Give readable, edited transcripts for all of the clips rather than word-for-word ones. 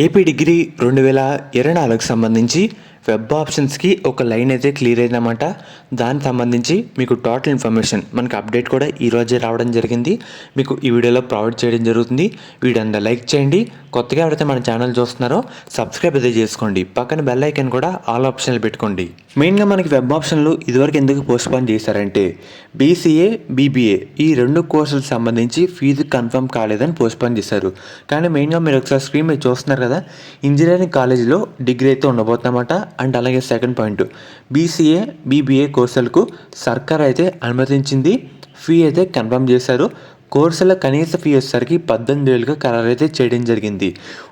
AP degree 2024కి సంబంధించి web ఆప్షన్స్కి ఒక line అయితే క్లియర్ అయిందన్నమాట. దానికి సంబంధించి మీకు టోటల్ ఇన్ఫర్మేషన్ మనకి అప్డేట్ కూడా ఈరోజే రావడం జరిగింది. మీకు ఈ వీడియోలో ప్రొవైడ్ చేయడం జరుగుతుంది. వీడియో అంతా లైక్ చేయండి. కొత్తగా ఎవరైతే మన ఛానల్ చూస్తున్నారో సబ్స్క్రైబ్ అయితే చేసుకోండి. పక్కన బెల్ ఐకాన్ కూడా ఆల్ ఆప్షన్లు పెట్టుకోండి. మెయిన్గా మనకి వెబ్ ఆప్షన్లు ఇదివరకు ఎందుకు పోస్ట్పోన్ చేశారంటే బీసీఏ, బీబీఏ ఈ రెండు కోర్సులకు సంబంధించి ఫీజు కన్ఫర్మ్ కాలేదని పోస్ట్పోన్ చేశారు. కానీ మెయిన్గా మీరు ఒకసారి స్క్రీన్ మీద చూస్తున్నారు కదా, ఇంజనీరింగ్ కాలేజీలో డిగ్రీ అయితే ఉండబోతుందన్నమాట. అండ్ అలాగే సెకండ్ పాయింట్, బీసీఏ, బీబీఏ కోర్సులకు సర్కార్ అయితే అనుమతించింది. ఫీ అయితే కన్ఫర్మ్ చేశారు. కోర్సుల కనీస ఫీ వచ్చేసరికి 18,000గా ఖరారు అయితే చేయడం జరిగింది.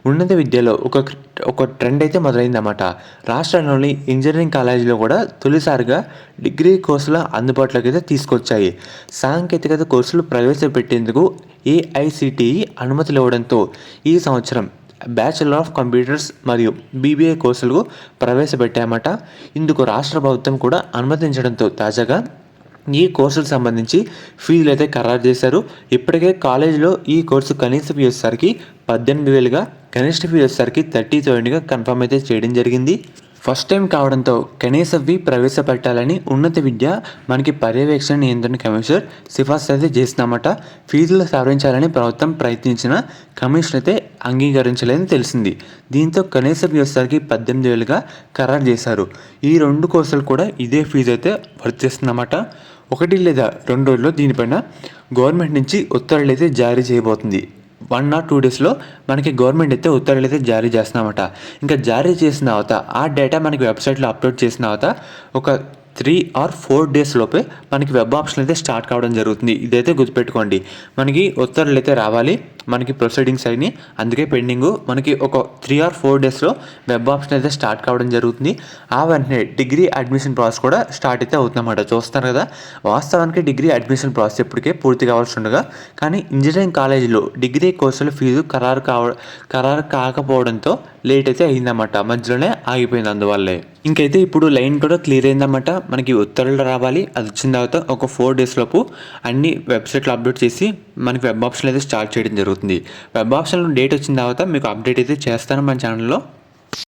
ఉన్నత విద్యలో ఒక ట్రెండ్ అయితే మొదలైందన్నమాట. రాష్ట్రంలోని ఇంజనీరింగ్ కాలేజీలో కూడా తొలిసారిగా డిగ్రీ కోర్సుల అందుబాటులోకి అయితే తీసుకొచ్చాయి. సాంకేతికత కోర్సులు ప్రవేశపెట్టేందుకు ఏఐసిటిఈ అనుమతులు ఇవ్వడంతో ఈ సంవత్సరం బ్యాచిలర్ ఆఫ్ కంప్యూటర్స్ మరియు బీబీఏ కోర్సులకు ప్రవేశపెట్టామట. ఇందుకు రాష్ట్ర ప్రభుత్వం కూడా అనుమతించడంతో తాజాగా ఈ కోర్సులకు సంబంధించి ఫీజులు అయితే ఖరారు చేశారు. ఇప్పటికే కాలేజీలో ఈ కోర్సు కనీస ఫీ వచ్చేసరికి 18,000గా, కనిష్ట ఫీ వచ్చేసరికి 30,000గా కన్ఫర్మ్ అయితే చేయడం జరిగింది. ఫస్ట్ టైం కావడంతో కనీస ఫీ ప్రవేశపెట్టాలని ఉన్నత విద్య మనకి పర్యవేక్షణ నియంత్రణ కమిషనర్ సిఫార్సు అయితే చేసినామట. ఫీజులు సవరించాలని ప్రభుత్వం ప్రయత్నించిన కమిషన్ అయితే అంగీకరించలేదని తెలిసింది. దీంతో కనీస ఫీ వచ్చేసరికి 18,000గా ఖరారు చేశారు. ఈ రెండు కోర్సులు కూడా ఇదే ఫీజు అయితే వర్తిస్తుందన్నమాట. 1 లేదా 2 రోజుల్లో దీనిపైన గవర్నమెంట్ నుంచి ఉత్తర్వులు అయితే జారీ చేయబోతుంది. 1 or 2 డేస్లో మనకి గవర్నమెంట్ అయితే ఉత్తర్వులు అయితే జారీ చేస్తున్నామట. ఇంకా జారీ చేసిన తర్వాత ఆ డేటా మనకి వెబ్సైట్లో అప్లోడ్ చేసిన తర్వాత ఒక 3 or 4 డేస్ లోపే మనకి వెబ్ ఆప్షన్ అయితే స్టార్ట్ కావడం జరుగుతుంది. ఇదైతే గుర్తుపెట్టుకోండి. మనకి ఉత్తర్వులు అయితే రావాలి, మనకి ప్రొసీడింగ్స్ అయినాయి, అందుకే పెండింగు. మనకి ఒక 3 or 4 డేస్లో వెబ్ ఆప్షన్ అయితే స్టార్ట్ కావడం జరుగుతుంది. ఆ వెంటనే డిగ్రీ అడ్మిషన్ ప్రాసెస్ కూడా స్టార్ట్ అయితే అవుతుందన్నమాట. చూస్తారు కదా, వాస్తవానికి డిగ్రీ అడ్మిషన్ ప్రాసెస్ ఇప్పటికే పూర్తి కావాల్సి ఉండగా, కానీ ఇంజనీరింగ్ కాలేజీలో డిగ్రీ కోర్సుల ఫీజు ఖరారు కాకపోవడంతో లేట్ అయితే అయిందన్నమాట. మధ్యలోనే ఆగిపోయింది. అందువల్లే ఇంకైతే ఇప్పుడు లైన్ కూడా క్లియర్ అయిందన్నమాట. మనకి ఉత్తర్వులు రావాలి, అది వచ్చిన తర్వాత ఒక 4 డేస్ లోపు అన్ని వెబ్సైట్లో అప్లోడ్ చేసి మనకి వెబ్ ఆప్షన్ అయితే స్టార్ట్ చేయడం జరుగుతుంది. వెబ్ ఆప్షన్లో డేట్ వచ్చిన తర్వాత మీకు అప్డేట్ అయితే చేస్తాను మన ఛానల్లో.